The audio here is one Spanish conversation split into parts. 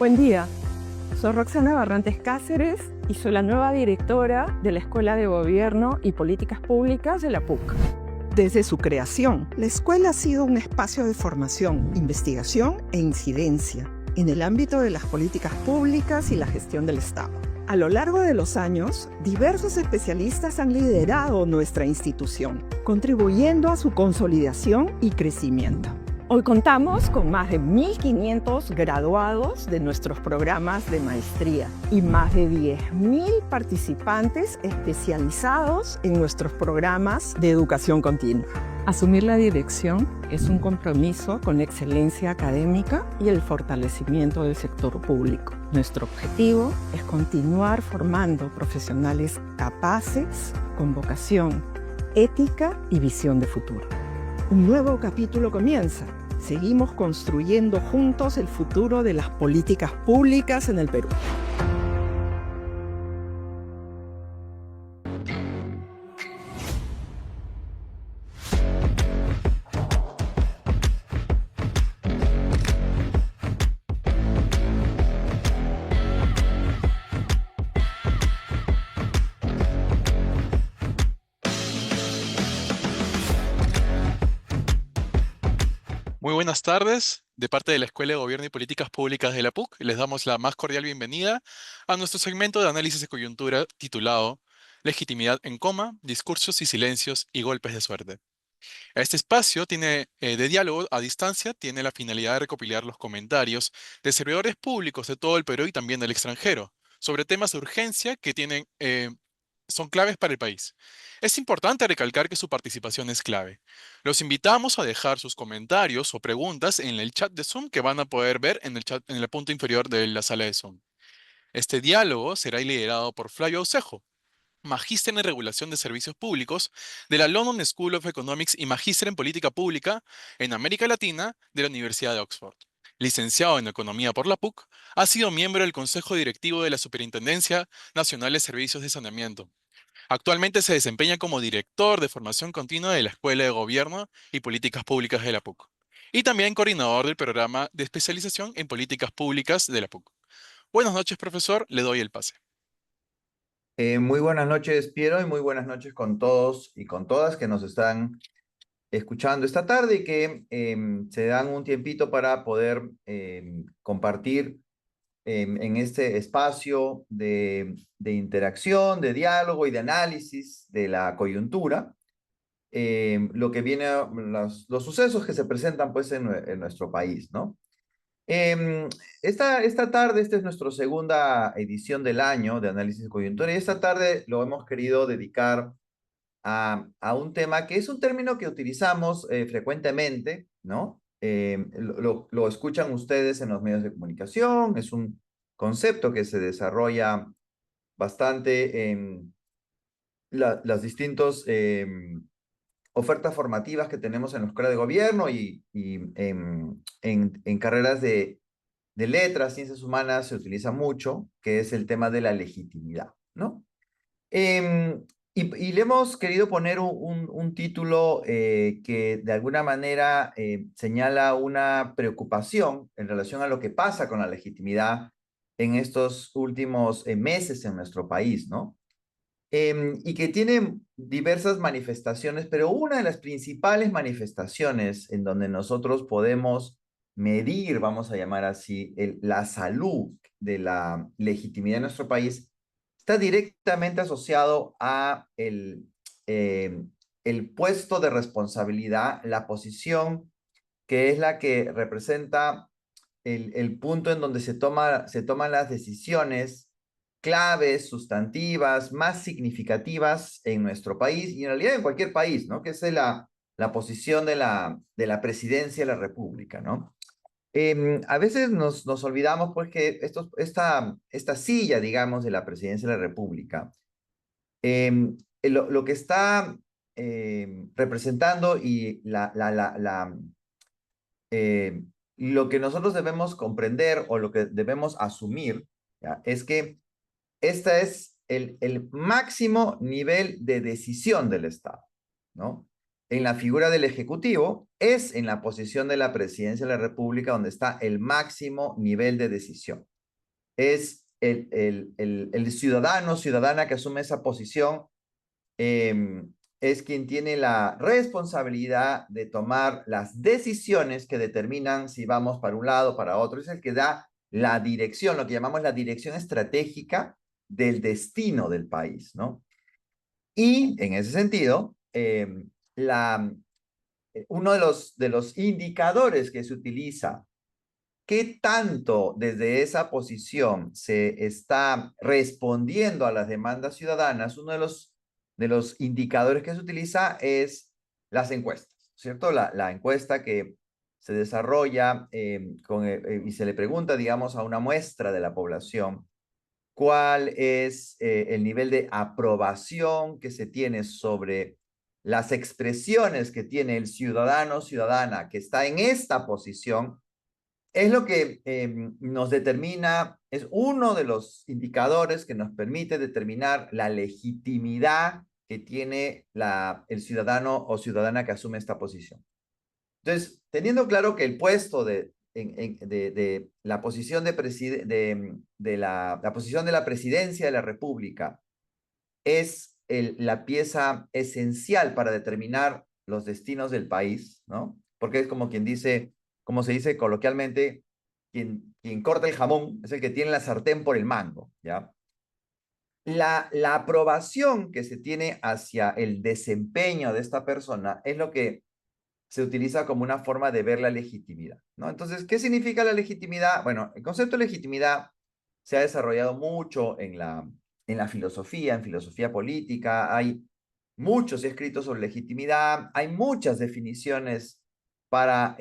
Buen día, soy Roxana Barrantes Cáceres y soy la nueva directora de la Escuela de Gobierno y Políticas Públicas de la PUC. Desde su creación, la escuela ha sido un espacio de formación, investigación e incidencia en el ámbito de las políticas públicas y la gestión del Estado. A lo largo de los años, diversos especialistas han liderado nuestra institución, contribuyendo a su consolidación y crecimiento. Hoy contamos con más de 1.500 graduados de nuestros programas de maestría y más de 10.000 participantes especializados en nuestros programas de educación continua. Asumir la dirección es un compromiso con la excelencia académica y el fortalecimiento del sector público. Nuestro objetivo es continuar formando profesionales capaces, con vocación, ética y visión de futuro. Un nuevo capítulo comienza. Seguimos construyendo juntos el futuro de las políticas públicas en el Perú. Muy buenas tardes. De parte de la Escuela de Gobierno y Políticas Públicas de la PUC, les damos la más cordial bienvenida a nuestro segmento de análisis de coyuntura titulado Legitimidad en coma, discursos y silencios y golpes de suerte. Este espacio de diálogo a distancia tiene la finalidad de recopilar los comentarios de servidores públicos de todo el Perú y también del extranjero sobre temas de urgencia que son claves para el país. Es importante recalcar que su participación es clave. Los invitamos a dejar sus comentarios o preguntas en el chat de Zoom que van a poder ver en el chat en el punto inferior de la sala de Zoom. Este diálogo será liderado por Flavio Aucejo, magíster en Regulación de Servicios Públicos de la London School of Economics y magíster en Política Pública en América Latina de la Universidad de Oxford. Licenciado en Economía por la PUC, ha sido miembro del Consejo Directivo de la Superintendencia Nacional de Servicios de Saneamiento. Actualmente se desempeña como director de formación continua de la Escuela de Gobierno y Políticas Públicas de la PUC y también coordinador del programa de especialización en políticas públicas de la PUC. Buenas noches, profesor. Le doy el pase. Muy buenas noches, Piero, y muy buenas noches con todos y con todas que nos están escuchando esta tarde y que se dan un tiempito para poder compartir en este espacio de interacción, de diálogo y de análisis de la coyuntura, lo que viene, los sucesos que se presentan pues en nuestro país, ¿no? Esta tarde, esta es nuestra segunda edición del año de análisis de coyuntura y esta tarde lo hemos querido dedicar a un tema que es un término que utilizamos frecuentemente, ¿no? Lo escuchan ustedes en los medios de comunicación, es un concepto que se desarrolla bastante en las distintas ofertas formativas que tenemos en la Escuela de Gobierno y en carreras de letras, ciencias humanas se utiliza mucho, que es el tema de la legitimidad, ¿no? Y le hemos querido poner un título que de alguna manera señala una preocupación en relación a lo que pasa con la legitimidad en estos últimos meses en nuestro país, ¿no? Y que tiene diversas manifestaciones, pero una de las principales manifestaciones en donde nosotros podemos medir, vamos a llamar así, la salud de la legitimidad de nuestro país, está directamente asociado a el puesto de responsabilidad, la posición que es la que representa el punto en donde se toman las decisiones claves, sustantivas, más significativas en nuestro país y en realidad en cualquier país, ¿no? Que es la posición de la presidencia de la República, ¿no? A veces nos olvidamos pues que esta silla, digamos, de la presidencia de la República, lo que está representando y lo que nosotros debemos comprender o lo que debemos asumir, ¿ya? Es que este es el máximo nivel de decisión del Estado, ¿no? En la figura del Ejecutivo es en la posición de la Presidencia de la República donde está el máximo nivel de decisión. es el ciudadano, ciudadana que asume esa posición, es quien tiene la responsabilidad de tomar las decisiones que determinan si vamos para un lado o para otro. Es el que da la dirección, lo que llamamos la dirección estratégica del destino del país, ¿no? Y en ese sentido, uno de los indicadores que se utiliza, qué tanto desde esa posición se está respondiendo a las demandas ciudadanas, uno de los indicadores que se utiliza es las encuestas, ¿cierto? La encuesta que se desarrolla y se le pregunta, digamos, a una muestra de la población cuál es el nivel de aprobación que se tiene sobre las expresiones que tiene el ciudadano o ciudadana que está en esta posición, es lo que nos determina, es uno de los indicadores que nos permite determinar la legitimidad que tiene el ciudadano o ciudadana que asume esta posición. Entonces, teniendo claro que el puesto de la posición la posición de la presidencia de la República es la pieza esencial para determinar los destinos del país, ¿no? Porque es como quien dice, como se dice coloquialmente, quien corta el jamón es el que tiene la sartén por el mango, ¿ya? La aprobación que se tiene hacia el desempeño de esta persona es lo que se utiliza como una forma de ver la legitimidad, ¿no? Entonces, ¿qué significa la legitimidad? Bueno, el concepto de legitimidad se ha desarrollado mucho en la filosofía, en filosofía política. Hay muchos escritos sobre legitimidad, hay muchas definiciones para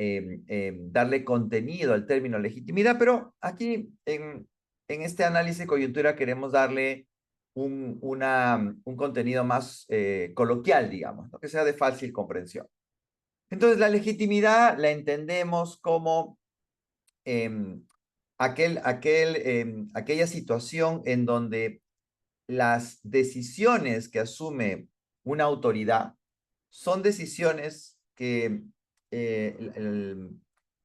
darle contenido al término legitimidad, pero aquí en este análisis de coyuntura queremos darle un contenido más coloquial, digamos, ¿no? Que sea de fácil comprensión. Entonces, la legitimidad la entendemos como aquella situación en donde las decisiones que asume una autoridad son decisiones que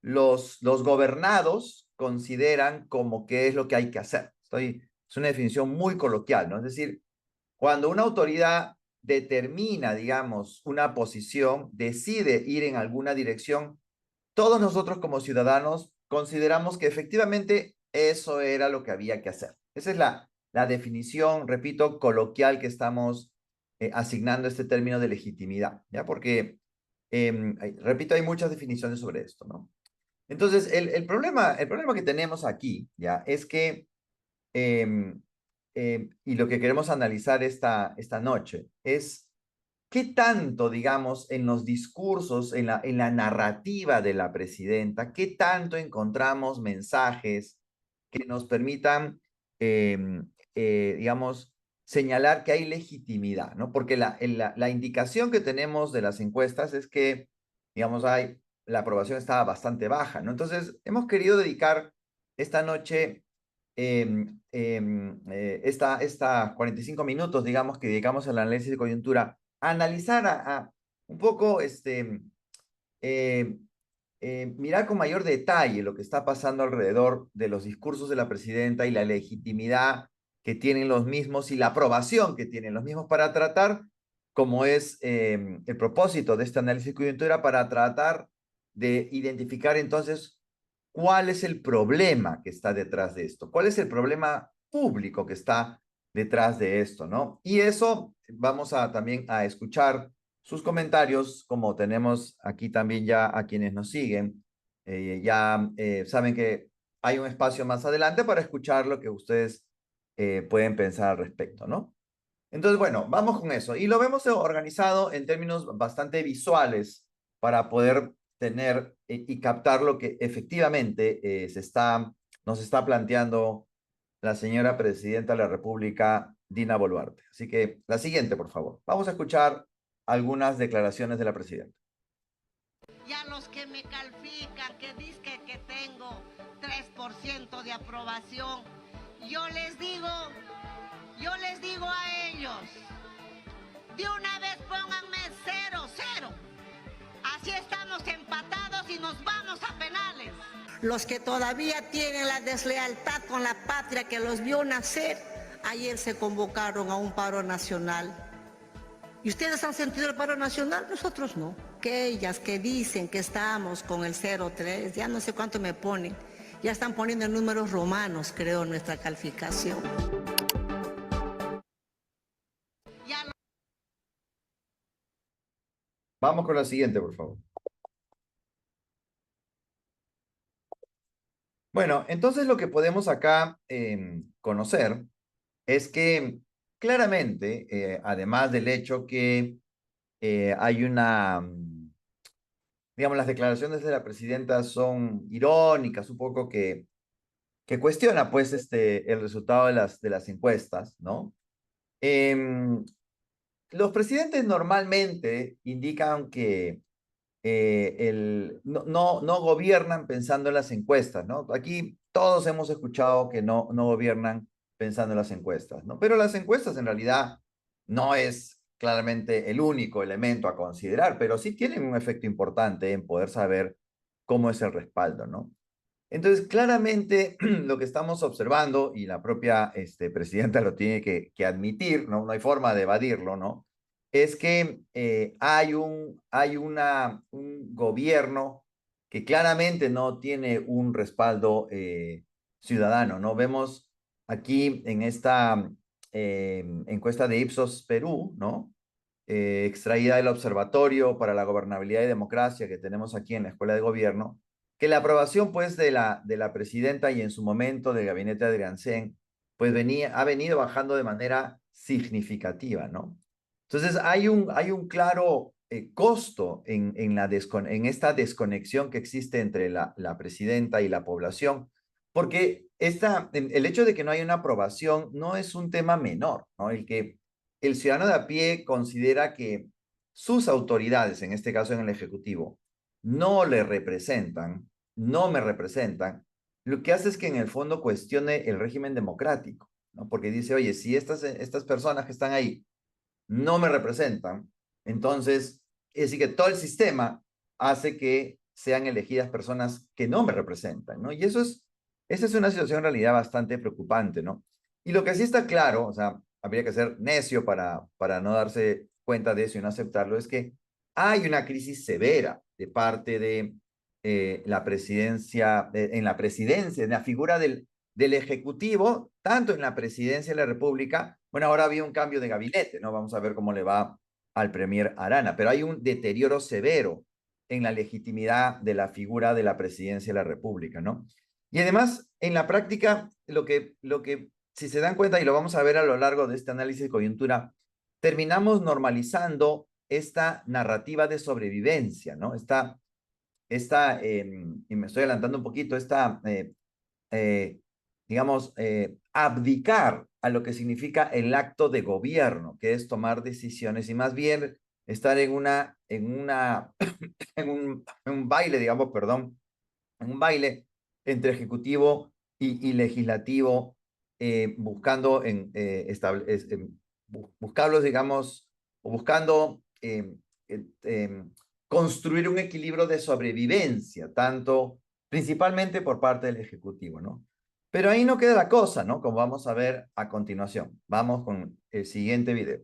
los gobernados consideran como que es lo que hay que hacer. Es una definición muy coloquial, ¿no? Es decir, cuando una autoridad determina, digamos, una posición, decide ir en alguna dirección, todos nosotros como ciudadanos consideramos que efectivamente eso era lo que había que hacer. Esa es la definición, repito, coloquial que estamos asignando este término de legitimidad, ¿ya? Porque, repito, hay muchas definiciones sobre esto, ¿no? Entonces, el problema que tenemos aquí, ¿ya? Es que y lo que queremos analizar esta noche es qué tanto, digamos, en los discursos, en la narrativa de la presidenta, qué tanto encontramos mensajes que nos permitan, digamos, señalar que hay legitimidad, ¿no? Porque la indicación que tenemos de las encuestas es que, digamos, la aprobación estaba bastante baja, ¿no? Entonces, hemos querido dedicar esta noche esta 45 minutos, digamos, que dedicamos al análisis de coyuntura, a analizar un poco, mirar con mayor detalle lo que está pasando alrededor de los discursos de la presidenta y la legitimidad que tienen los mismos y la aprobación que tienen los mismos para tratar, como es el propósito de este análisis de coyuntura, para tratar de identificar entonces cuál es el problema que está detrás de esto, cuál es el problema público que está detrás de esto, ¿no? Y eso vamos también a escuchar sus comentarios, como tenemos aquí también ya a quienes nos siguen. Ya saben que hay un espacio más adelante para escuchar lo que ustedes pueden pensar al respecto, ¿no? Entonces, bueno, vamos con eso. Y lo vemos organizado en términos bastante visuales para poder tener y captar lo que efectivamente nos está planteando la señora presidenta de la República, Dina Boluarte. Así que la siguiente, por favor. Vamos a escuchar algunas declaraciones de la presidenta. Y a los que me califican, que dicen que tengo 3% de aprobación, yo les digo a ellos, de una vez pónganme 0-0. Así estamos empatados y nos vamos a penales. Los que todavía tienen la deslealtad con la patria que los vio nacer, ayer se convocaron a un paro nacional. ¿Y ustedes han sentido el paro nacional? Nosotros no. Que ellas que dicen que estamos con el 0,3, ya no sé cuánto me ponen, ya están poniendo en números romanos, creo, nuestra calificación. Vamos con la siguiente, por favor. Bueno, entonces lo que podemos acá conocer es que claramente, además del hecho que hay digamos, las declaraciones de la presidenta son irónicas, un poco que cuestiona pues el resultado de las encuestas, ¿no? Los presidentes normalmente indican que no gobiernan pensando en las encuestas, ¿no? Aquí todos hemos escuchado que no gobiernan pensando en las encuestas, ¿no? Pero las encuestas en realidad no es claramente el único elemento a considerar, pero sí tienen un efecto importante en poder saber cómo es el respaldo, ¿no? Entonces, claramente lo que estamos observando, y la propia presidenta lo tiene que admitir, ¿no? No hay forma de evadirlo, ¿no? Es que hay un gobierno que claramente no tiene un respaldo ciudadano, ¿no? Vemos aquí en esta encuesta de Ipsos Perú, ¿no? Extraída del Observatorio para la Gobernabilidad y Democracia que tenemos aquí en la Escuela de Gobierno, que la aprobación pues de la presidenta y en su momento del gabinete de Adrianzen pues ha venido bajando de manera significativa, ¿no? Entonces hay un claro costo en esta desconexión que existe entre la presidenta y la población, porque el hecho de que no haya una aprobación no es un tema menor, ¿no? El ciudadano de a pie considera que sus autoridades, en este caso en el Ejecutivo, no le representan, no me representan, lo que hace es que en el fondo cuestione el régimen democrático, ¿no? Porque dice, oye, si estas personas que están ahí no me representan, entonces, es decir, que todo el sistema hace que sean elegidas personas que no me representan, ¿no? Y esa es una situación en realidad bastante preocupante, ¿no? Y lo que sí está claro, o sea, habría que ser necio para no darse cuenta de eso y no aceptarlo, es que hay una crisis severa de parte de la presidencia, en la figura del Ejecutivo, tanto en la presidencia de la República. Bueno, ahora había un cambio de gabinete, ¿no? Vamos a ver cómo le va al premier Arana, pero hay un deterioro severo en la legitimidad de la figura de la presidencia de la República, ¿no? Y además, en la práctica, lo que si se dan cuenta, y lo vamos a ver a lo largo de este análisis de coyuntura, terminamos normalizando esta narrativa de sobrevivencia, ¿no? Y me estoy adelantando un poquito, digamos, abdicar a lo que significa el acto de gobierno, que es tomar decisiones y más bien estar en un baile, digamos, perdón, en un baile entre ejecutivo y legislativo, buscando buscarlos, digamos, o buscando construir un equilibrio de sobrevivencia, principalmente por parte del Ejecutivo, ¿no? Pero ahí no queda la cosa, ¿no? Como vamos a ver a continuación. Vamos con el siguiente video.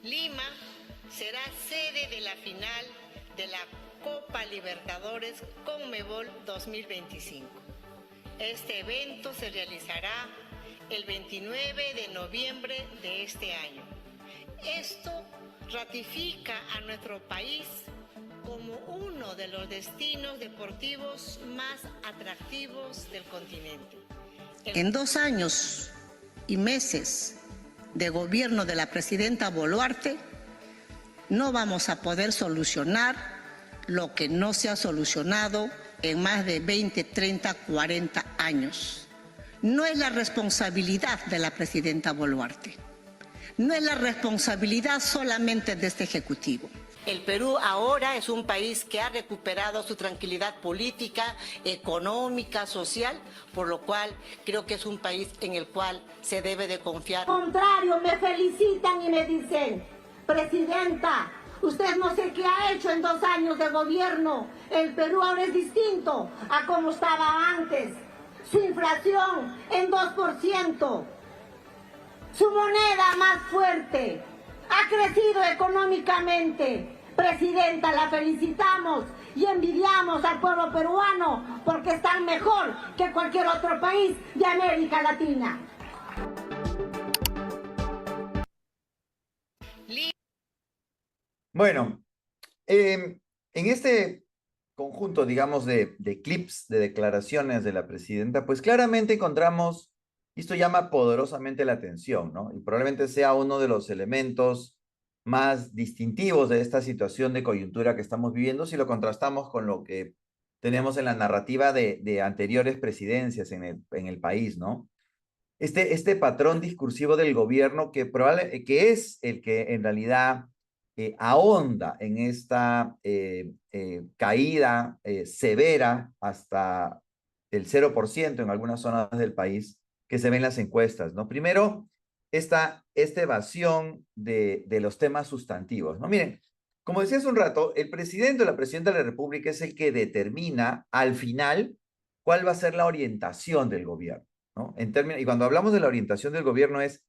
Lima será sede de la final de la Copa Libertadores Conmebol 2025. Este evento se realizará el 29 de noviembre de este año. Esto ratifica a nuestro país como uno de los destinos deportivos más atractivos del continente. En 2 años y meses de gobierno de la presidenta Boluarte, no vamos a poder solucionar lo que no se ha solucionado en más de 20, 30, 40 años. No es la responsabilidad de la presidenta Boluarte. No es la responsabilidad solamente de este Ejecutivo. El Perú ahora es un país que ha recuperado su tranquilidad política, económica, social, por lo cual creo que es un país en el cual se debe de confiar. Al contrario, me felicitan y me dicen, presidenta, Usted no sé qué ha hecho en 2 años de gobierno. El Perú ahora es distinto a como estaba antes. Su inflación en 2%. Su moneda más fuerte. Ha crecido económicamente. Presidenta, la felicitamos y envidiamos al pueblo peruano porque están mejor que cualquier otro país de América Latina. Bueno, en este conjunto, digamos, de clips, de declaraciones de la presidenta, pues claramente encontramos, y esto llama poderosamente la atención, ¿no? Y probablemente sea uno de los elementos más distintivos de esta situación de coyuntura que estamos viviendo si lo contrastamos con lo que tenemos en la narrativa de anteriores presidencias en el país, ¿no? Este patrón discursivo del gobierno que es el que en realidad ahonda en esta caída severa hasta el 0% en algunas zonas del país que se ven en las encuestas, ¿no? Primero, esta evasión de los temas sustantivos, ¿no? Miren, como decía hace un rato, el presidente o la presidenta de la República es el que determina al final cuál va a ser la orientación del gobierno, ¿no? Y cuando hablamos de la orientación del gobierno es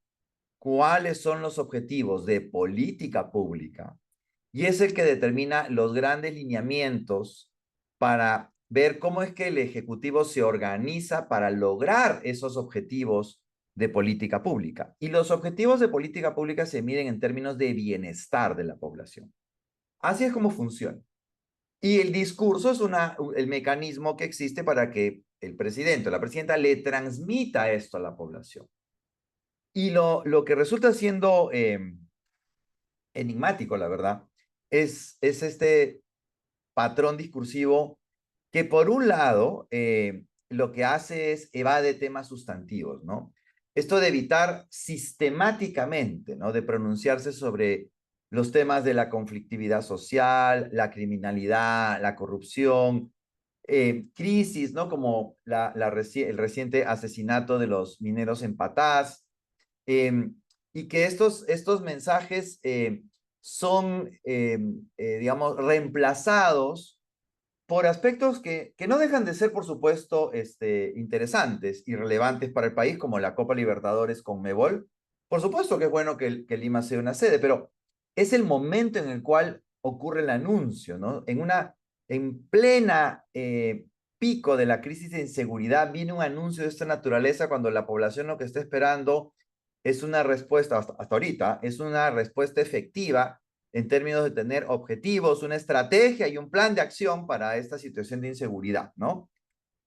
cuáles son los objetivos de política pública y es el que determina los grandes lineamientos para ver cómo es que el Ejecutivo se organiza para lograr esos objetivos de política pública. Y los objetivos de política pública se miden en términos de bienestar de la población. Así es como funciona. Y el discurso es el mecanismo que existe para que el presidente o la presidenta le transmita esto a la población. Y lo que resulta siendo enigmático, la verdad, es este patrón discursivo que por un lado lo que hace es evade temas sustantivos, ¿no? Esto de evitar sistemáticamente, ¿no? De pronunciarse sobre los temas de la conflictividad social, la criminalidad, la corrupción, crisis, ¿no? Como el reciente asesinato de los mineros en Patás, y que estos mensajes son, digamos, reemplazados por aspectos que no dejan de ser, por supuesto, interesantes y relevantes para el país, como la Copa Libertadores con Conmebol. Por supuesto que es bueno que Lima sea una sede, pero es el momento en el cual ocurre el anuncio, ¿no? En plena pico de la crisis de inseguridad viene un anuncio de esta naturaleza cuando la población lo que está esperando es una respuesta, hasta ahorita, es una respuesta efectiva en términos de tener objetivos, una estrategia y un plan de acción para esta situación de inseguridad, ¿no?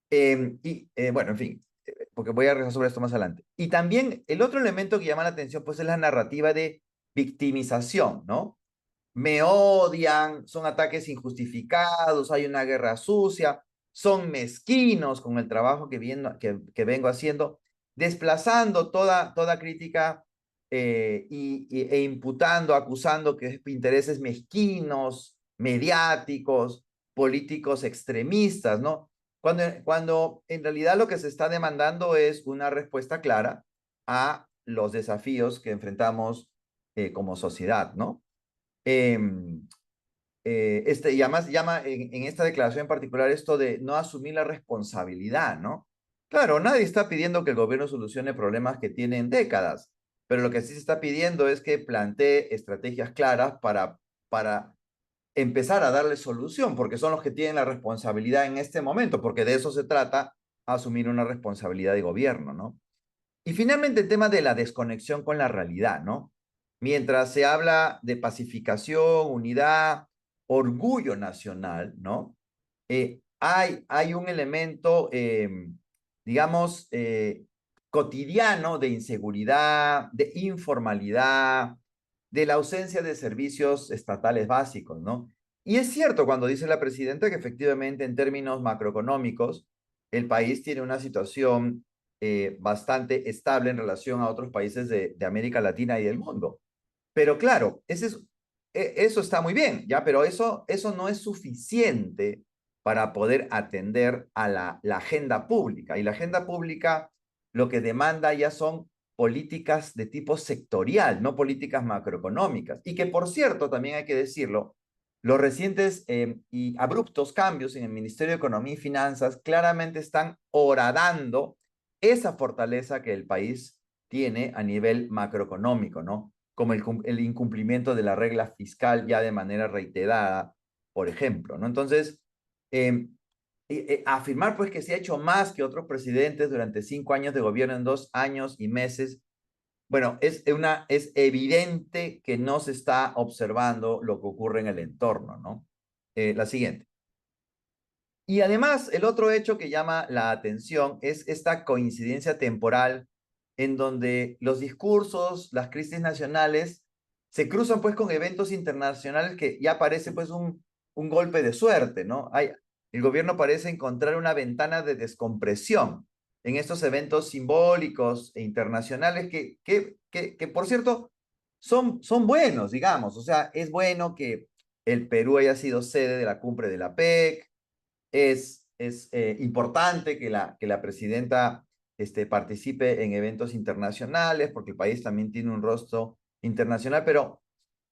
Bueno, en fin, porque voy a regresar sobre esto más adelante. Y también el otro elemento que llama la atención, pues, es la narrativa de victimización, ¿no? Me odian, son ataques injustificados, hay una guerra sucia, son mezquinos con el trabajo que vengo haciendo, desplazando toda crítica e imputando, acusando que intereses mezquinos, mediáticos, políticos extremistas, ¿no? Cuando en realidad lo que se está demandando es una respuesta clara a los desafíos que enfrentamos como sociedad, ¿no? Eh, y además llama en esta declaración en particular esto de no asumir la responsabilidad, ¿no? Claro, nadie está pidiendo que el gobierno solucione problemas que tienen décadas, pero lo que sí se está pidiendo es que plantee estrategias claras para empezar a darle solución, porque son los que tienen la responsabilidad en este momento, porque de eso se trata, asumir una responsabilidad de gobierno, ¿no? Y finalmente el tema de la desconexión con la realidad, ¿no? Mientras se habla de pacificación, unidad, orgullo nacional, ¿no? Hay un elemento, digamos, cotidiano de inseguridad, de informalidad, de la ausencia de servicios estatales básicos, ¿no? Y es cierto cuando dice la presidenta que efectivamente en términos macroeconómicos el país tiene una situación bastante estable en relación a otros países de América Latina y del mundo. Pero claro, eso está muy bien, ¿ya? Pero eso no es suficiente para poder atender a la agenda pública. Y la agenda pública lo que demanda ya son políticas de tipo sectorial, no políticas macroeconómicas. Y que, por cierto, también hay que decirlo, los recientes y abruptos cambios en el Ministerio de Economía y Finanzas claramente están horadando esa fortaleza que el país tiene a nivel macroeconómico, ¿no? Como el incumplimiento de la regla fiscal ya de manera reiterada, por ejemplo, ¿no? Entonces, afirmar pues que se ha hecho más que otros presidentes durante 5 años de gobierno en 2 años y meses, bueno, es evidente que no se está observando lo que ocurre en el entorno, ¿no? La siguiente. Y además, el otro hecho que llama la atención es esta coincidencia temporal en donde los discursos, las crisis nacionales, se cruzan pues con eventos internacionales que ya parece pues un golpe de suerte, ¿no? El gobierno parece encontrar una ventana de descompresión en estos eventos simbólicos e internacionales que por cierto, son buenos, digamos. O sea, es bueno que el Perú haya sido sede de la cumbre de la PEC, es importante que la presidenta participe en eventos internacionales, porque el país también tiene un rostro internacional, pero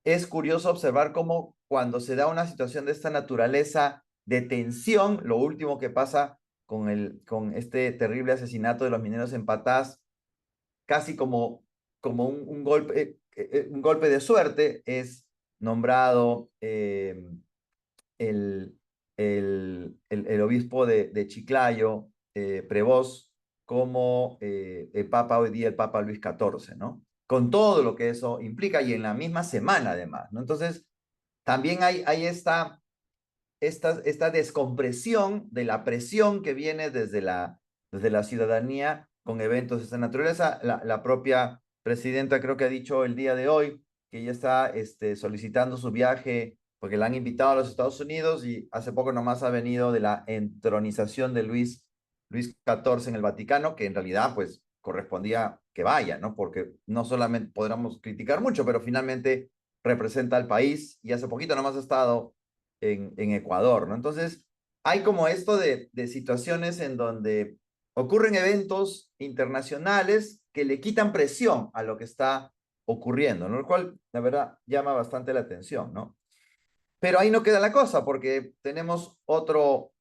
es curioso observar cómo cuando se da una situación de esta naturaleza de tensión, lo último que pasa con este terrible asesinato de los mineros en Patás, casi como un golpe de suerte, es nombrado el, el obispo de Chiclayo, Prevost, como el Papa hoy día, el Papa Luis XIV, ¿no? Con todo lo que eso implica y en la misma semana además, ¿no? Entonces, también hay esta descompresión de la presión que viene desde la ciudadanía con eventos de esta naturaleza. La propia presidenta creo que ha dicho el día de hoy que ella está solicitando su viaje porque la han invitado a los Estados Unidos y hace poco nomás ha venido de la entronización de Luis XIV en el Vaticano, que en realidad pues correspondía que vaya, ¿no? Porque no solamente podríamos criticar mucho, pero finalmente representa al país y hace poquito nomás ha estado en Ecuador, ¿no? Entonces, hay como esto de situaciones en donde ocurren eventos internacionales que le quitan presión a lo que está ocurriendo, ¿no? Lo cual, la verdad, llama bastante la atención, ¿no? Pero ahí no queda la cosa, porque tenemos otro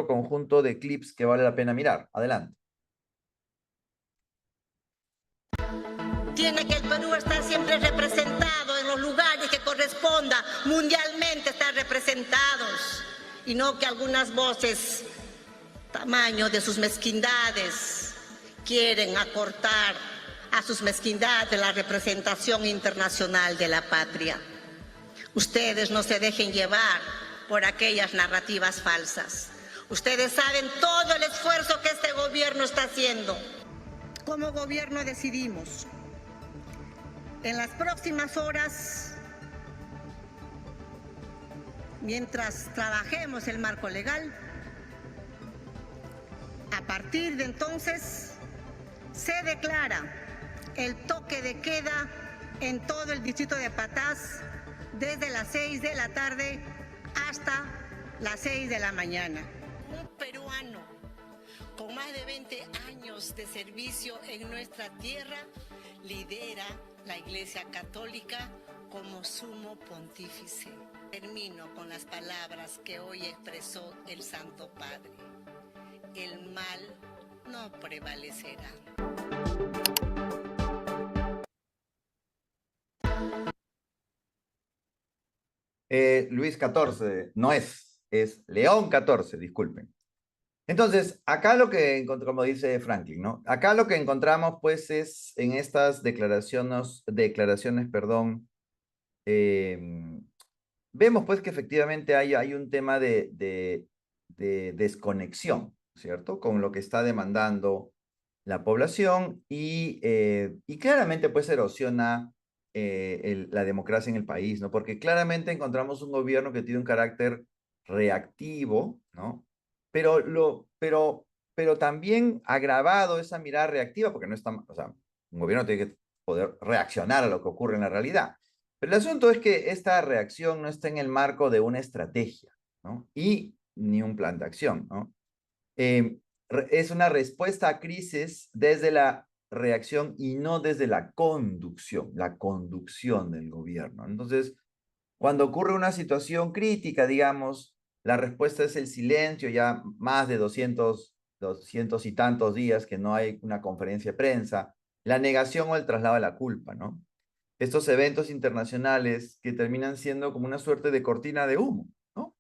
conjunto de clips que vale la pena mirar. Adelante. Tiene que el Perú estar siempre representado en los lugares que corresponda, mundialmente estar representados, y no que algunas voces, tamaño de sus mezquindades, quieren acortar a sus mezquindades la representación internacional de la patria. Ustedes no se dejen llevar por aquellas narrativas falsas. Ustedes saben todo el esfuerzo que este gobierno está haciendo. Como gobierno decidimos en las próximas horas, mientras trabajemos el marco legal, a partir de entonces se declara el toque de queda en todo el distrito de Patás desde las 6 de la tarde hasta las 6 de la mañana. Un peruano con más de 20 años de servicio en nuestra tierra lidera la Iglesia Católica como sumo pontífice. Termino con las palabras que hoy expresó el Santo Padre. El mal no prevalecerá. Luis XIV no es León XIV, disculpen. Entonces, acá lo que como dice Franklin, ¿no? Acá lo que encontramos, pues, es en estas declaraciones, perdón, vemos, pues, que efectivamente hay un tema de desconexión, ¿cierto? Con lo que está demandando la población y claramente, pues, erosiona la democracia en el país, ¿no? Porque claramente encontramos un gobierno que tiene un carácter reactivo, ¿no? Pero también agravado esa mirada reactiva, porque no está, o sea, un gobierno tiene que poder reaccionar a lo que ocurre en la realidad. Pero el asunto es que esta reacción no está en el marco de una estrategia, ¿no? Y ni un plan de acción, ¿no? Es una respuesta a crisis desde la reacción y no desde la conducción del gobierno. Entonces, cuando ocurre una situación crítica, digamos, la respuesta es el silencio, ya más de 200 y tantos días que no hay una conferencia de prensa, la negación o el traslado de la culpa, ¿no? Estos eventos internacionales que terminan siendo como una suerte de cortina de humo, ¿no?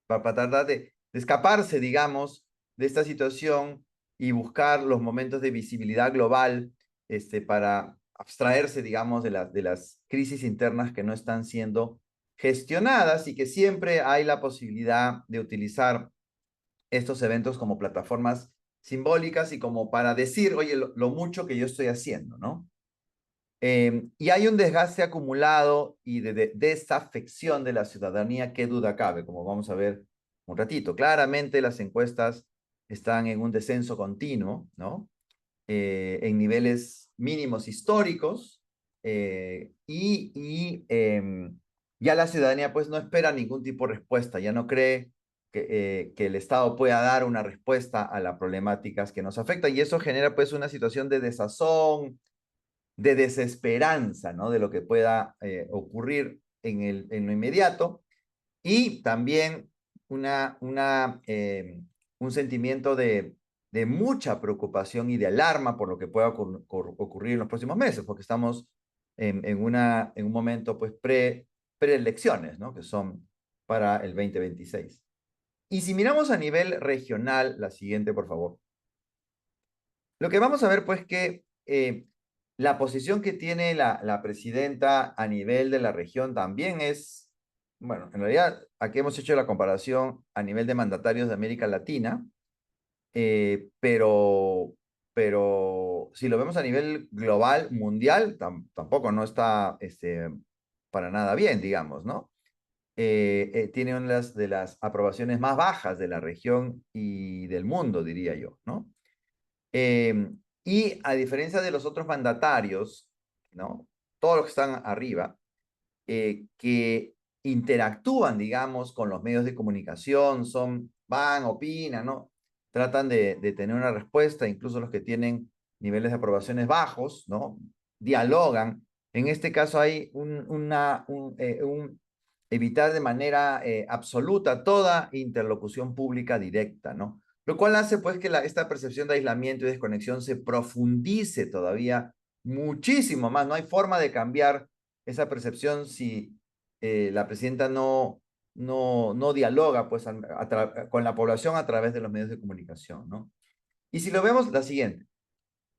Para tratar de escaparse, digamos, de esta situación y buscar los momentos de visibilidad global para abstraerse, digamos, de las crisis internas que no están siendo gestionadas y que siempre hay la posibilidad de utilizar estos eventos como plataformas simbólicas y como para decir, oye, lo mucho que yo estoy haciendo, ¿no? Y hay un desgaste acumulado y de desafección de la ciudadanía, qué duda cabe, como vamos a ver un ratito. Claramente las encuestas están en un descenso continuo, ¿no? En niveles mínimos históricos ya la ciudadanía pues no espera ningún tipo de respuesta, ya no cree que el Estado pueda dar una respuesta a las problemáticas que nos afectan y eso genera pues una situación de desazón, de desesperanza, ¿no? De lo que pueda ocurrir en lo inmediato y también un sentimiento de mucha preocupación y de alarma por lo que pueda ocurrir en los próximos meses, porque estamos en un momento pues preelecciones, ¿no? Que son para el 2026. Y si miramos a nivel regional, la siguiente, por favor. Lo que vamos a ver, pues, que la posición que tiene la presidenta a nivel de la región también es, bueno, en realidad aquí hemos hecho la comparación a nivel de mandatarios de América Latina, pero si lo vemos a nivel global, mundial, tampoco no está para nada bien, digamos, ¿no? Tiene una de las aprobaciones más bajas de la región y del mundo, diría yo, ¿no? Y a diferencia de los otros mandatarios, ¿no? Todos los que están arriba, que interactúan, digamos, con los medios de comunicación, van, opinan, ¿no? Tratan de tener una respuesta, incluso los que tienen niveles de aprobaciones bajos, ¿no? Dialogan. En este caso hay un evitar de manera absoluta toda interlocución pública directa, ¿no? Lo cual hace pues que esta percepción de aislamiento y desconexión se profundice todavía muchísimo más. No hay forma de cambiar esa percepción si la presidenta no dialoga pues, con la población a través de los medios de comunicación, ¿no? Y si lo vemos, la siguiente.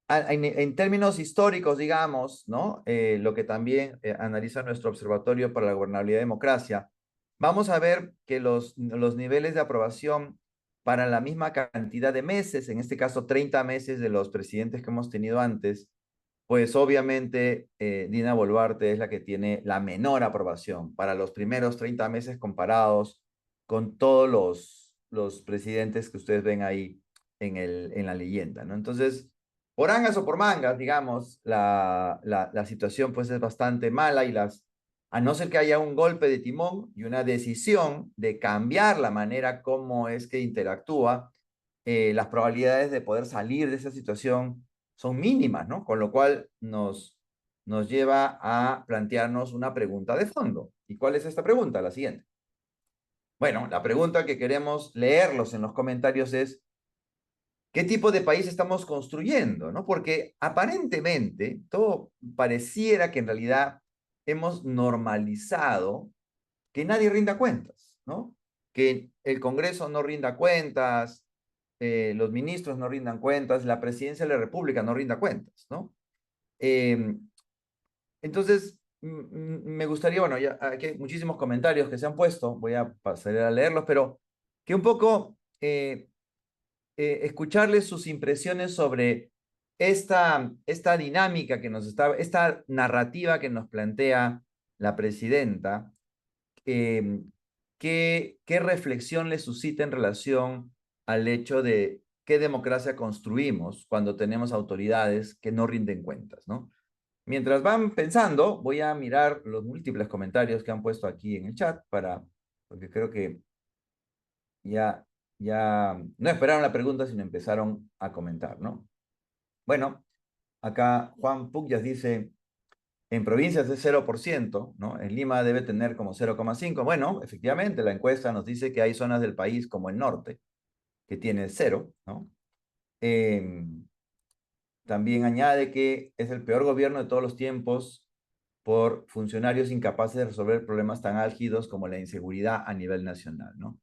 En términos históricos, digamos, ¿no? Lo que también analiza nuestro Observatorio para la Gobernabilidad y Democracia, vamos a ver que los niveles de aprobación para la misma cantidad de meses, en este caso 30 meses de los presidentes que hemos tenido antes, pues obviamente Dina Boluarte es la que tiene la menor aprobación para los primeros 30 meses comparados con todos los presidentes que ustedes ven ahí en la leyenda, ¿no? Entonces, por angas o por mangas, digamos, la situación pues es bastante mala y a no ser que haya un golpe de timón y una decisión de cambiar la manera como es que interactúa, las probabilidades de poder salir de esa situación son mínimas, ¿no? Con lo cual nos lleva a plantearnos una pregunta de fondo. ¿Y cuál es esta pregunta? La siguiente. Bueno, la pregunta que queremos leerlos en los comentarios es, ¿qué tipo de país estamos construyendo? ¿No? Porque aparentemente todo pareciera que en realidad hemos normalizado que nadie rinda cuentas, ¿no? Que el Congreso no rinda cuentas, los ministros no rindan cuentas, la presidencia de la República no rinda cuentas, ¿no? Entonces, me gustaría, bueno, ya aquí hay muchísimos comentarios que se han puesto, voy a pasar a leerlos, pero que un poco escucharles sus impresiones sobre esta dinámica esta narrativa que nos plantea la presidenta, qué reflexión le suscita en relación al hecho de qué democracia construimos cuando tenemos autoridades que no rinden cuentas, ¿no? Mientras van pensando, voy a mirar los múltiples comentarios que han puesto aquí en el chat porque creo que ya no esperaron la pregunta, sino empezaron a comentar, ¿no? Bueno, Acá Juan Pugyas dice, en provincias es 0%, ¿no? En Lima debe tener como 0,5. Bueno, efectivamente, la encuesta nos dice que hay zonas del país como el norte, que tiene 0, ¿no? También añade que es el peor gobierno de todos los tiempos por funcionarios incapaces de resolver problemas tan álgidos como la inseguridad a nivel nacional, ¿no?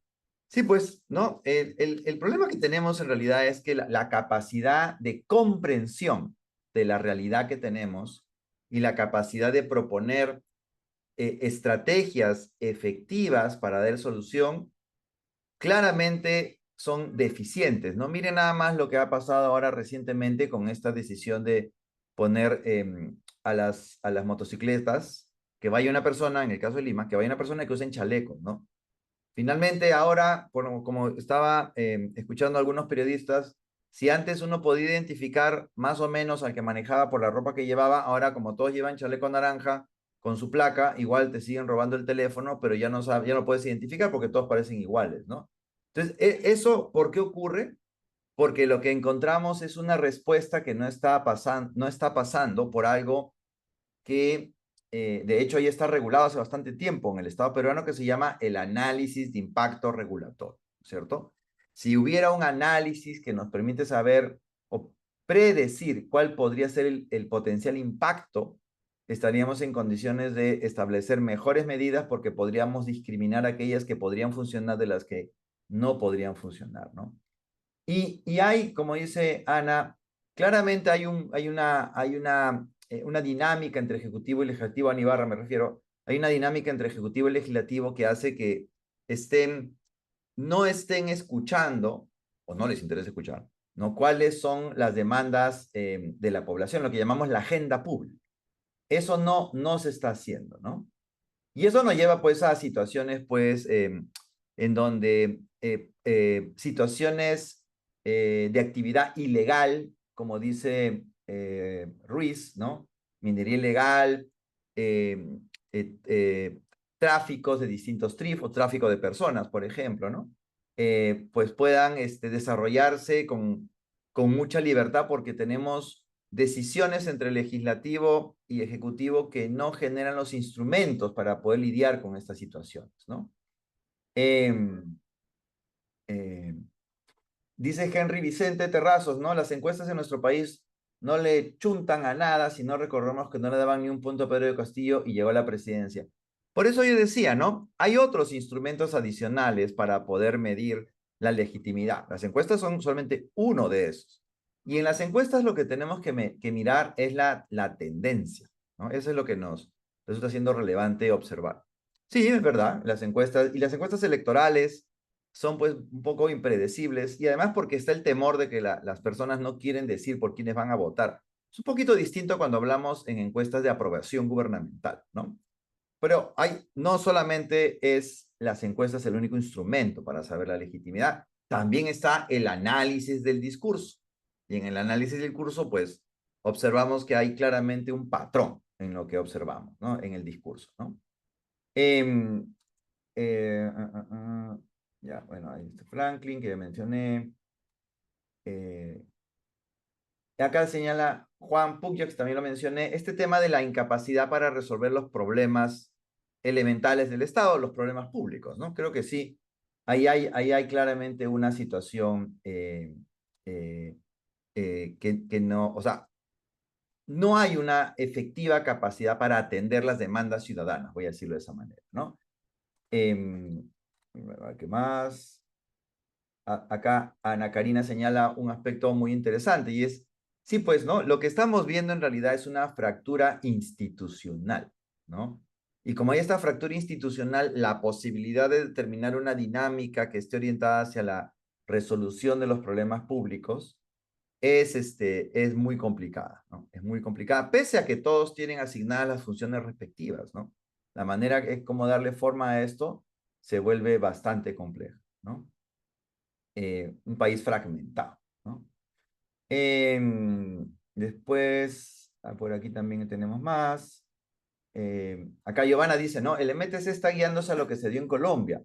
Sí, pues, ¿no? El problema que tenemos en realidad es que la capacidad de comprensión de la realidad que tenemos y la capacidad de proponer estrategias efectivas para dar solución claramente son deficientes, ¿no? Miren nada más lo que ha pasado ahora recientemente con esta decisión de poner a las motocicletas, que vaya una persona, en el caso de Lima, que vaya una persona que use chalecos, ¿no? Finalmente, ahora, como estaba escuchando a algunos periodistas, si antes uno podía identificar más o menos al que manejaba por la ropa que llevaba, ahora como todos llevan chaleco naranja con su placa, igual te siguen robando el teléfono, pero ya no puedes identificar porque todos parecen iguales, ¿no? Entonces, ¿eso por qué ocurre? Porque lo que encontramos es una respuesta que no está pasando por algo que de hecho ya está regulado hace bastante tiempo en el Estado peruano, que se llama el análisis de impacto regulatorio, ¿cierto? Si hubiera un análisis que nos permite saber o predecir cuál podría ser el potencial impacto, estaríamos en condiciones de establecer mejores medidas porque podríamos discriminar aquellas que podrían funcionar de las que no podrían funcionar, ¿no? Y hay, como dice Ana, claramente hay una dinámica entre ejecutivo y legislativo, Ana Ibarra me refiero, hay una dinámica entre ejecutivo y legislativo que hace que no estén escuchando, o no les interesa escuchar, ¿no? ¿Cuáles son las demandas de la población, lo que llamamos la agenda pública? Eso no se está haciendo, ¿no? Y eso nos lleva pues a situaciones pues en donde situaciones de actividad ilegal, como dice Ruiz, ¿no? Minería ilegal, eh, eh, eh, tráficos de distintos trifos, tráfico de personas, por ejemplo, ¿no? Pues puedan desarrollarse con mucha libertad porque tenemos decisiones entre legislativo y ejecutivo que no generan los instrumentos para poder lidiar con estas situaciones, ¿no? Eh, eh, Dice Henry Vicente Terrazos, ¿no? Las encuestas en nuestro país no le chuntan a nada si no recordamos que no le daban ni un punto a Pedro de Castillo y llegó a la presidencia. Por eso yo decía, ¿no? Hay otros instrumentos adicionales para poder medir la legitimidad. Las encuestas son solamente uno de esos. Y en las encuestas lo que tenemos que mirar es la tendencia, ¿no? Eso es lo que nos resulta siendo relevante observar. Sí, es verdad, las encuestas electorales son pues un poco impredecibles y además porque está el temor de que las personas no quieren decir por quiénes van a votar. Es un poquito distinto cuando hablamos en encuestas de aprobación gubernamental, ¿no? Pero no solamente es las encuestas el único instrumento para saber la legitimidad, también está el análisis del discurso. Y en el análisis del discurso, pues, observamos que hay claramente un patrón en lo que observamos, ¿no? En el discurso, ¿no? Eh, eh, uh, uh, uh. Ya, bueno, ahí está Franklin, que ya mencioné. Acá señala Juan Pugyas, también lo mencioné, este tema de la incapacidad para resolver los problemas elementales del Estado, los problemas públicos, ¿no? Creo que sí, ahí hay claramente una situación que no, o sea, no hay una efectiva capacidad para atender las demandas ciudadanas, voy a decirlo de esa manera, ¿no? ¿Qué más? Acá Ana Karina señala un aspecto muy interesante y es, sí, pues, ¿no? Lo que estamos viendo en realidad es una fractura institucional, ¿no? Y como hay esta fractura institucional, la posibilidad de determinar una dinámica que esté orientada hacia la resolución de los problemas públicos es muy complicada, ¿no? Es muy complicada, pese a que todos tienen asignadas las funciones respectivas, ¿no? La manera es como darle forma a esto se vuelve bastante compleja, ¿no? Un país fragmentado, ¿no? Después, por aquí también tenemos más. Acá Giovanna dice, no, el MTC está guiándose a lo que se dio en Colombia,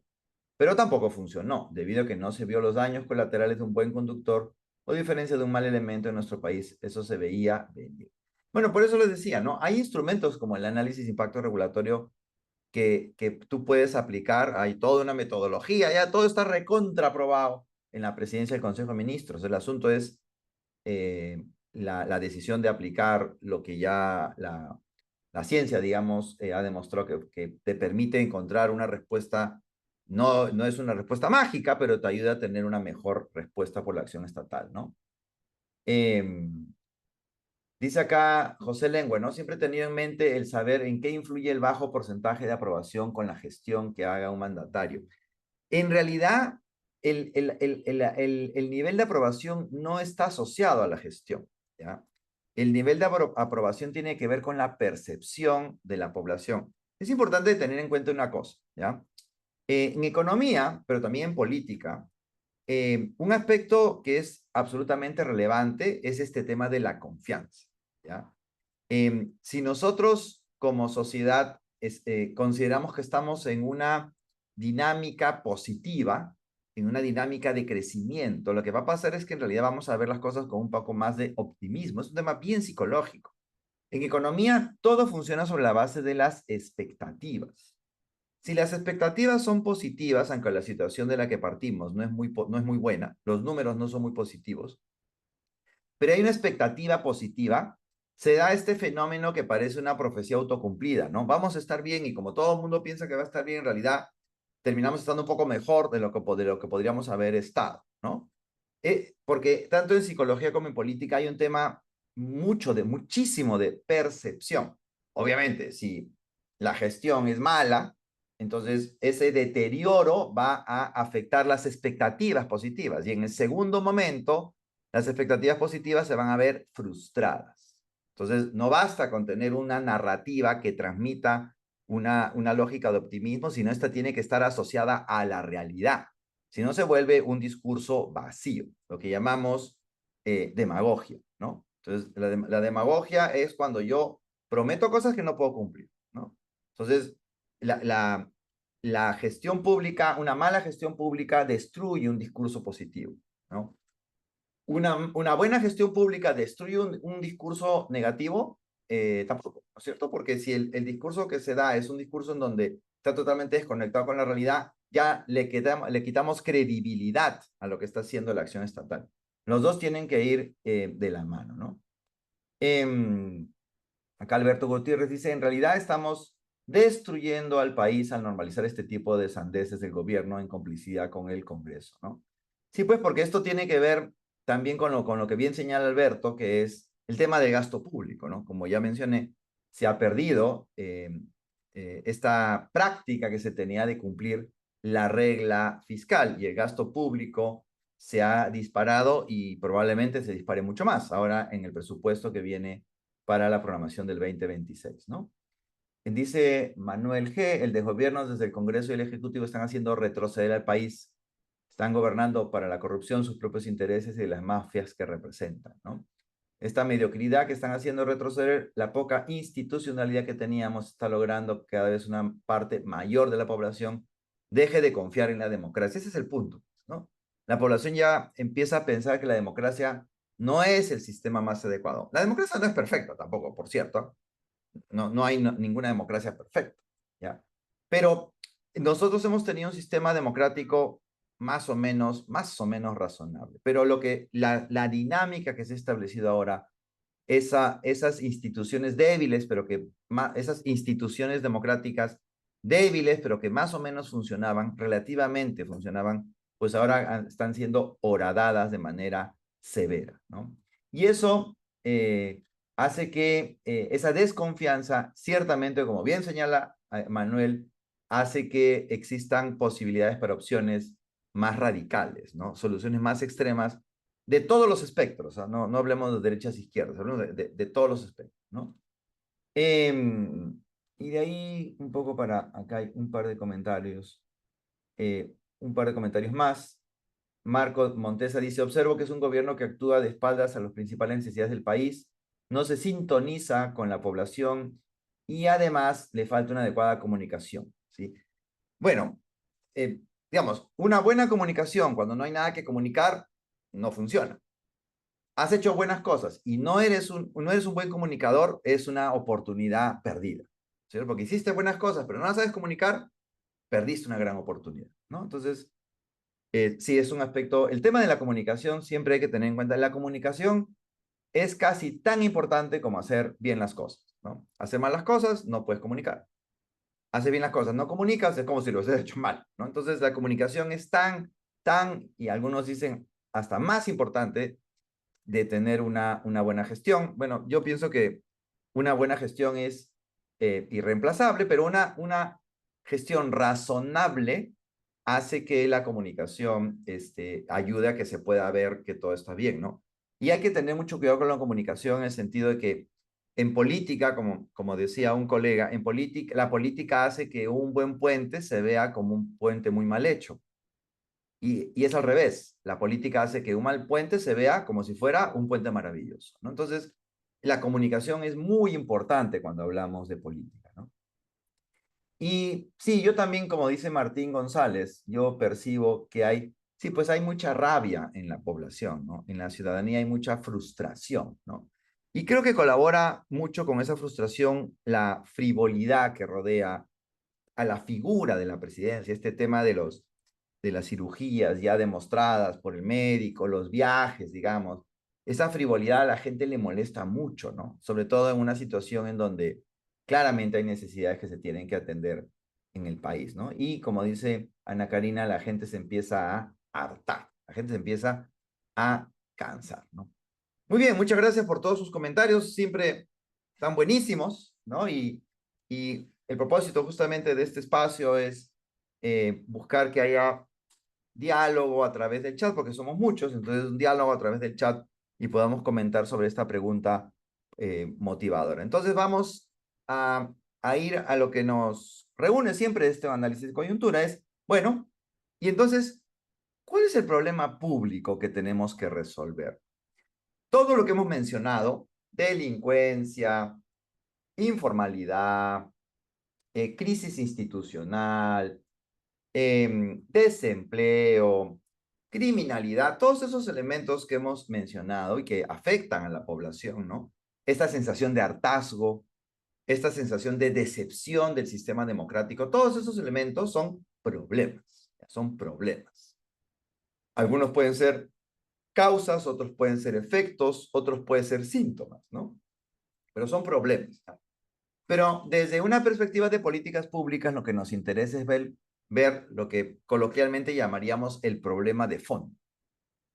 pero tampoco funcionó, debido a que no se vio los daños colaterales de un buen conductor o diferencia de un mal elemento en nuestro país. Eso se veía venir. Bueno, por eso les decía, ¿no? Hay instrumentos como el análisis de impacto regulatorio que tú puedes aplicar. Hay toda una metodología, ya todo está recontraprobado en la presidencia del Consejo de Ministros. El asunto es la decisión de aplicar lo que ya la ciencia, digamos, ha demostrado que te permite encontrar una respuesta. No es una respuesta mágica, pero te ayuda a tener una mejor respuesta por la acción estatal, ¿no? Dice acá José Lengua, ¿no? Siempre he tenido en mente el saber en qué influye el bajo porcentaje de aprobación con la gestión que haga un mandatario. En realidad, el nivel de aprobación no está asociado a la gestión, ¿ya? El nivel de aprobación tiene que ver con la percepción de la población. Es importante tener en cuenta una cosa, ¿ya? En economía, pero también en política, un aspecto que es absolutamente relevante es este tema de la confianza, ¿ya? Si nosotros como sociedad consideramos que estamos en una dinámica positiva, en una dinámica de crecimiento, lo que va a pasar es que en realidad vamos a ver las cosas con un poco más de optimismo. Es un tema bien psicológico. En economía, todo funciona sobre la base de las expectativas. Si las expectativas son positivas, aunque la situación de la que partimos no es muy buena, los números no son muy positivos, pero hay una expectativa positiva, se da este fenómeno que parece una profecía autocumplida, ¿no? Vamos a estar bien y como todo el mundo piensa que va a estar bien, en realidad terminamos estando un poco mejor de lo que podríamos haber estado, ¿no? Porque tanto en psicología como en política hay un tema muchísimo de percepción. Obviamente, si la gestión es mala, entonces ese deterioro va a afectar las expectativas positivas. Y en el segundo momento, las expectativas positivas se van a ver frustradas. Entonces, no basta con tener una narrativa que transmita una lógica de optimismo, sino esta tiene que estar asociada a la realidad. Si no, se vuelve un discurso vacío, lo que llamamos demagogia, ¿no? Entonces, la demagogia es cuando yo prometo cosas que no puedo cumplir, ¿no? Entonces, la gestión pública, una mala gestión pública destruye un discurso positivo, ¿no? Una buena gestión pública destruye un discurso negativo, tampoco, ¿no es cierto? Porque si el discurso que se da es un discurso en donde está totalmente desconectado con la realidad, ya le quitamos credibilidad a lo que está haciendo la acción estatal. Los dos tienen que ir de la mano, ¿no? Acá Alberto Gutiérrez dice, en realidad estamos destruyendo al país al normalizar este tipo de sandeces del gobierno en complicidad con el Congreso, ¿no? Sí, pues porque esto tiene que ver también con lo que bien señala Alberto, que es el tema del gasto público, ¿no? Como ya mencioné, se ha perdido esta práctica que se tenía de cumplir la regla fiscal y el gasto público se ha disparado y probablemente se dispare mucho más ahora en el presupuesto que viene para la programación del 2026, ¿no? Dice Manuel G., el de gobiernos desde el Congreso y el Ejecutivo están haciendo retroceder al país, están gobernando para la corrupción, sus propios intereses y las mafias que representan, ¿no? Esta mediocridad que están haciendo retroceder, la poca institucionalidad que teníamos, está logrando que cada vez una parte mayor de la población deje de confiar en la democracia. Ese es el punto, ¿no? La población ya empieza a pensar que la democracia no es el sistema más adecuado. La democracia no es perfecta tampoco, por cierto. No hay ninguna democracia perfecta, ¿ya? Pero nosotros hemos tenido un sistema democrático más o menos razonable. Pero la dinámica que se ha establecido ahora, esas instituciones débiles, pero esas instituciones democráticas débiles, pero que más o menos relativamente funcionaban, pues ahora están siendo horadadas de manera severa, ¿no? Y eso hace que esa desconfianza, ciertamente, como bien señala Manuel, hace que existan posibilidades para opciones más radicales, ¿no? Soluciones más extremas de todos los espectros, ¿no? No hablemos de derechas e izquierdas, hablemos de todos los espectros, ¿no? Y de ahí un poco acá hay un par de comentarios, más. Marco Montesa dice, observo que es un gobierno que actúa de espaldas a las principales necesidades del país, no se sintoniza con la población y además le falta una adecuada comunicación, ¿sí? Bueno, digamos, una buena comunicación cuando no hay nada que comunicar no funciona. has hecho buenas cosas y no eres un buen comunicador, es una oportunidad perdida, ¿cierto? Porque hiciste buenas cosas, pero no las sabes comunicar, perdiste una gran oportunidad, ¿no? Entonces, sí, es un aspecto, el tema de la comunicación siempre hay que tener en cuenta, la comunicación es casi tan importante como hacer bien las cosas, ¿no? Hacer mal las cosas, no puedes comunicar. Hacer bien las cosas, no comunicas, es como si lo hubieras hecho mal, ¿no? Entonces, la comunicación es y algunos dicen hasta más importante de tener una buena gestión. Bueno, yo pienso que una buena gestión es irreemplazable, pero una gestión razonable hace que la comunicación ayude a que se pueda ver que todo está bien, ¿no? Y hay que tener mucho cuidado con la comunicación en el sentido de que en política, como decía un colega, la política hace que un buen puente se vea como un puente muy mal hecho. Y es al revés, la política hace que un mal puente se vea como si fuera un puente maravilloso, ¿no? Entonces, la comunicación es muy importante cuando hablamos de política, ¿no? Y sí, yo también, como dice Martín González, yo percibo que sí, pues hay mucha rabia en la población, ¿no? En la ciudadanía hay mucha frustración, ¿no? Y creo que colabora mucho con esa frustración la frivolidad que rodea a la figura de la presidencia, este tema de las cirugías ya demostradas por el médico, los viajes, digamos, esa frivolidad a la gente le molesta mucho, ¿no? Sobre todo en una situación en donde claramente hay necesidades que se tienen que atender en el país, ¿no? Y como dice Ana Karina, la gente se empieza a hartar, la gente se empieza a cansar, ¿no? Muy bien, muchas gracias por todos sus comentarios, siempre están buenísimos, ¿no? Y el propósito justamente de este espacio es buscar que haya diálogo a través del chat, porque somos muchos, entonces un diálogo a través del chat y podamos comentar sobre esta pregunta motivadora. Entonces vamos a ir a lo que nos reúne siempre este análisis de coyuntura, es, bueno, y entonces, ¿cuál es el problema público que tenemos que resolver? Todo lo que hemos mencionado, delincuencia, informalidad, crisis institucional, desempleo, criminalidad, todos esos elementos que hemos mencionado y que afectan a la población, ¿no? Esta sensación de hartazgo, esta sensación de decepción del sistema democrático, todos esos elementos son problemas, son problemas. Algunos pueden ser causas, otros pueden ser efectos, otros pueden ser síntomas, ¿no? Pero son problemas. Pero desde una perspectiva de políticas públicas, lo que nos interesa es ver lo que coloquialmente llamaríamos el problema de fondo,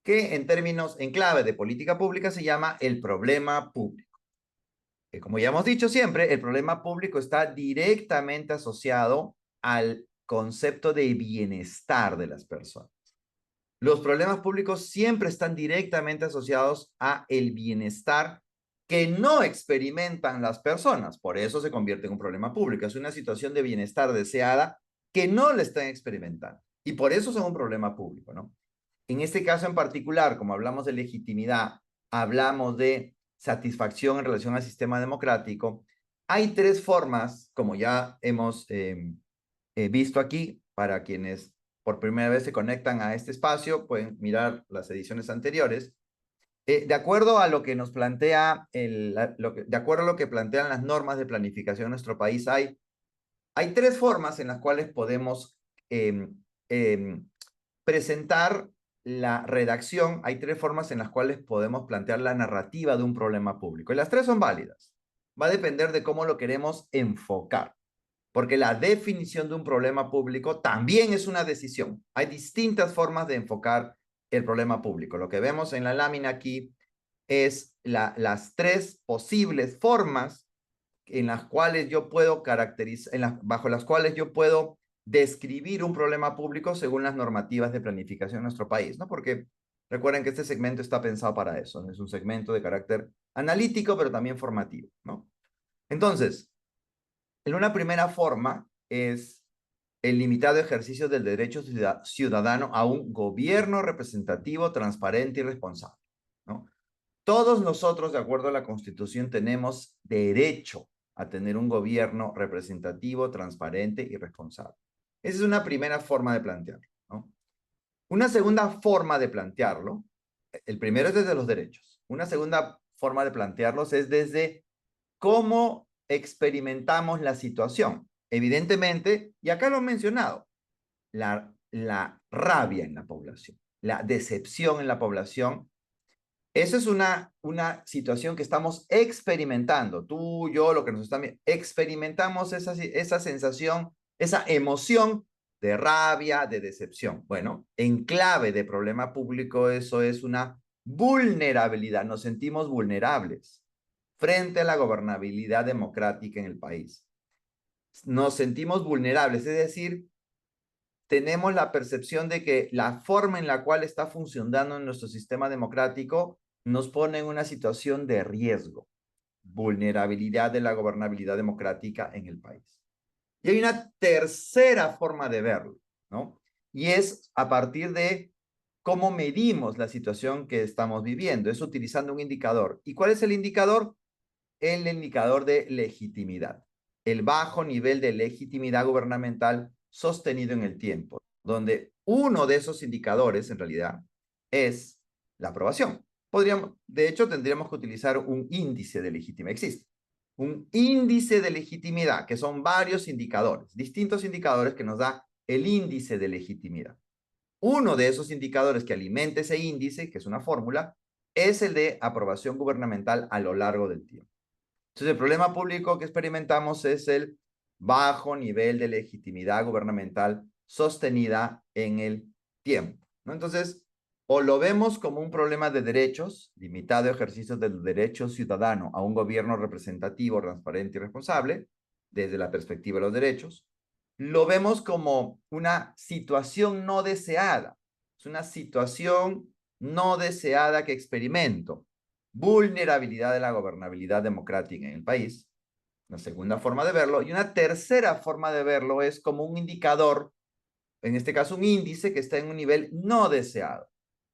que en clave de política pública se llama el problema público. Que como ya hemos dicho siempre, el problema público está directamente asociado al concepto de bienestar de las personas. Los problemas públicos siempre están directamente asociados a el bienestar que no experimentan las personas. Por eso se convierte en un problema público. Es una situación de bienestar deseada que no le están experimentando. Y por eso son un problema público, ¿no? En este caso en particular, como hablamos de legitimidad, hablamos de satisfacción en relación al sistema democrático, hay tres formas, como ya hemos visto aquí, para quienes por primera vez se conectan a este espacio, pueden mirar las ediciones anteriores. De acuerdo a lo que nos plantea, de acuerdo a lo que plantean las normas de planificación en nuestro país, hay tres formas en las cuales podemos presentar la redacción, hay tres formas en las cuales podemos plantear la narrativa de un problema público. Y las tres son válidas. Va a depender de cómo lo queremos enfocar. Porque la definición de un problema público también es una decisión. Hay distintas formas de enfocar el problema público. Lo que vemos en la lámina aquí es las tres posibles formas en las cuales yo puedo bajo las cuales yo puedo describir un problema público según las normativas de planificación en nuestro país, ¿no? Porque recuerden que este segmento está pensado para eso, ¿no? Es un segmento de carácter analítico, pero también formativo, ¿no? Entonces, en una primera forma es el limitado ejercicio del derecho ciudadano a un gobierno representativo, transparente y responsable, ¿no? Todos nosotros, de acuerdo a la Constitución, tenemos derecho a tener un gobierno representativo, transparente y responsable. Esa es una primera forma de plantearlo, ¿no? Una segunda forma de plantearlo El primero es desde los derechos. Una segunda forma de plantearlos es desde cómo experimentamos la situación. Evidentemente, y acá lo he mencionado, la rabia en la población, la decepción en la población. Esa es una situación que estamos experimentando. Tú, yo, lo que nos están viendo, experimentamos esa sensación, esa emoción de rabia, de decepción. Bueno, en clave de problema público, eso es una vulnerabilidad. Nos sentimos vulnerables frente a la gobernabilidad democrática en el país. Nos sentimos vulnerables, es decir, tenemos la percepción de que la forma en la cual está funcionando nuestro sistema democrático nos pone en una situación de riesgo, vulnerabilidad de la gobernabilidad democrática en el país. Y hay una tercera forma de verlo, ¿no? Y es a partir de cómo medimos la situación que estamos viviendo, es utilizando un indicador. ¿Y cuál es el indicador? El indicador de legitimidad, el bajo nivel de legitimidad gubernamental sostenido en el tiempo, donde uno de esos indicadores, en realidad, es la aprobación. De hecho, tendríamos que utilizar un índice de legitimidad. Existe un índice de legitimidad, que son varios indicadores, distintos indicadores que nos da el índice de legitimidad. Uno de esos indicadores que alimenta ese índice, que es una fórmula, es el de aprobación gubernamental a lo largo del tiempo. Entonces, el problema público que experimentamos es el bajo nivel de legitimidad gubernamental sostenida en el tiempo, ¿no? Entonces, o lo vemos como un problema de derechos, limitado ejercicio del derecho ciudadano a un gobierno representativo, transparente y responsable, desde la perspectiva de los derechos, lo vemos como una situación no deseada. Es una situación no deseada que experimento. Vulnerabilidad de la gobernabilidad democrática en el país, una segunda forma de verlo, y una tercera forma de verlo es como un indicador, en este caso un índice que está en un nivel no deseado,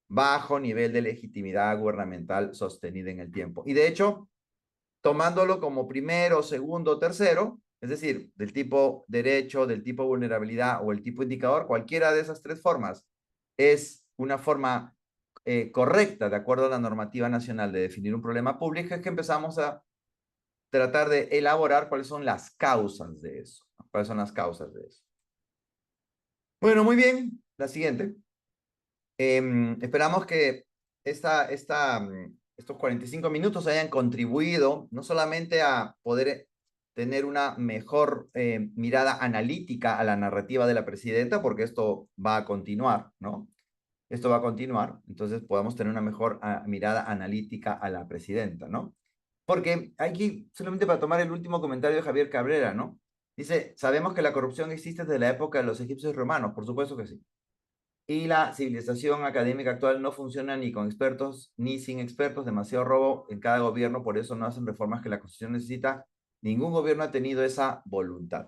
bajo nivel de legitimidad gubernamental sostenida en el tiempo. Y de hecho, tomándolo como primero, segundo, tercero, es decir, del tipo derecho, del tipo vulnerabilidad o el tipo indicador, cualquiera de esas tres formas es una forma correcta, de acuerdo a la normativa nacional de definir un problema público, es que empezamos a tratar de elaborar cuáles son las causas de eso. ¿Cuáles son las causas de eso? Bueno, muy bien. La siguiente. Esperamos que estos 45 minutos hayan contribuido no solamente a poder tener una mejor mirada analítica a la narrativa de la presidenta, porque esto va a continuar, ¿no? Esto va a continuar, entonces podamos tener una mejor mirada analítica a la presidenta, ¿no? Porque aquí, solamente para tomar el último comentario de Javier Cabrera, ¿no? Dice, sabemos que la corrupción existe desde la época de los egipcios y romanos, por supuesto que sí. Y la civilización académica actual no funciona ni con expertos ni sin expertos, demasiado robo en cada gobierno, por eso no hacen reformas que la Constitución necesita. Ningún gobierno ha tenido esa voluntad.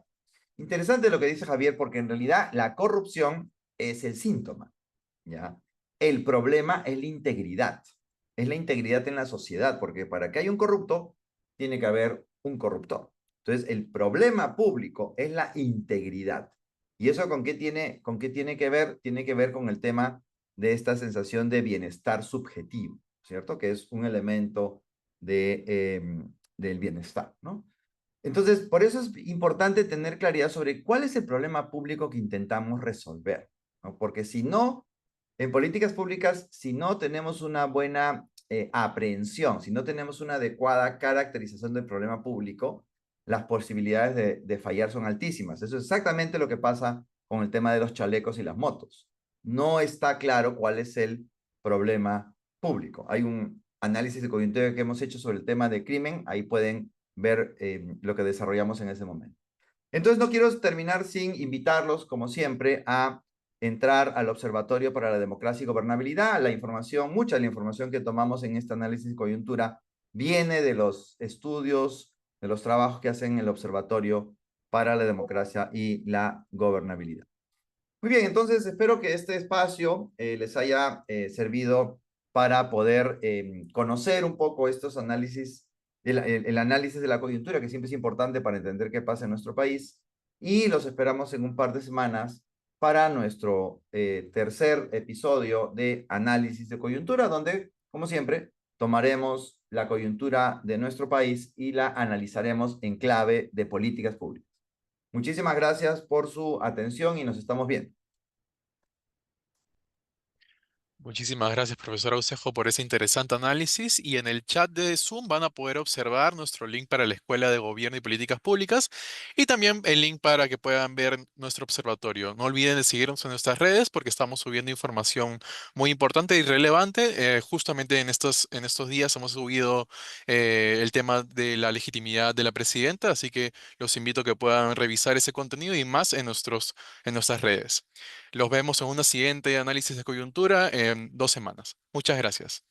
Interesante lo que dice Javier, porque en realidad la corrupción es el síntoma, ¿ya? El problema es la integridad en la sociedad, porque para que haya un corrupto, tiene que haber un corruptor. Entonces, el problema público es la integridad. ¿Y eso con qué tiene que ver? Tiene que ver con el tema de esta sensación de bienestar subjetivo, ¿cierto? Que es un elemento del bienestar, ¿no? Entonces, por eso es importante tener claridad sobre cuál es el problema público que intentamos resolver, ¿no? Porque si no, en políticas públicas, si no tenemos una buena aprehensión, si no tenemos una adecuada caracterización del problema público, las posibilidades de fallar son altísimas. Eso es exactamente lo que pasa con el tema de los chalecos y las motos. No está claro cuál es el problema público. Hay un análisis de coyuntura que hemos hecho sobre el tema de crimen, ahí pueden ver lo que desarrollamos en ese momento. Entonces, no quiero terminar sin invitarlos, como siempre, a entrar al Observatorio para la Democracia y Gobernabilidad. Mucha de la información que tomamos en este análisis de coyuntura viene de los estudios, de los trabajos que hacen el Observatorio para la Democracia y la Gobernabilidad. Muy bien, entonces espero que este espacio les haya servido para poder conocer un poco estos análisis, el análisis de la coyuntura, que siempre es importante para entender qué pasa en nuestro país. Y los esperamos en un par de semanas para nuestro tercer episodio de análisis de coyuntura, donde, como siempre, tomaremos la coyuntura de nuestro país y la analizaremos en clave de políticas públicas. Muchísimas gracias por su atención y nos estamos viendo. Muchísimas gracias, profesor Aucejo, por ese interesante análisis. Y en el chat de Zoom van a poder observar nuestro link para la Escuela de Gobierno y Políticas Públicas y también el link para que puedan ver nuestro observatorio. No olviden de seguirnos en nuestras redes porque estamos subiendo información muy importante y relevante. Justamente en estos días hemos subido el tema de la legitimidad de la presidenta, así que los invito a que puedan revisar ese contenido y más en nuestras redes. Los vemos en una siguiente análisis de coyuntura en 2 semanas. Muchas gracias.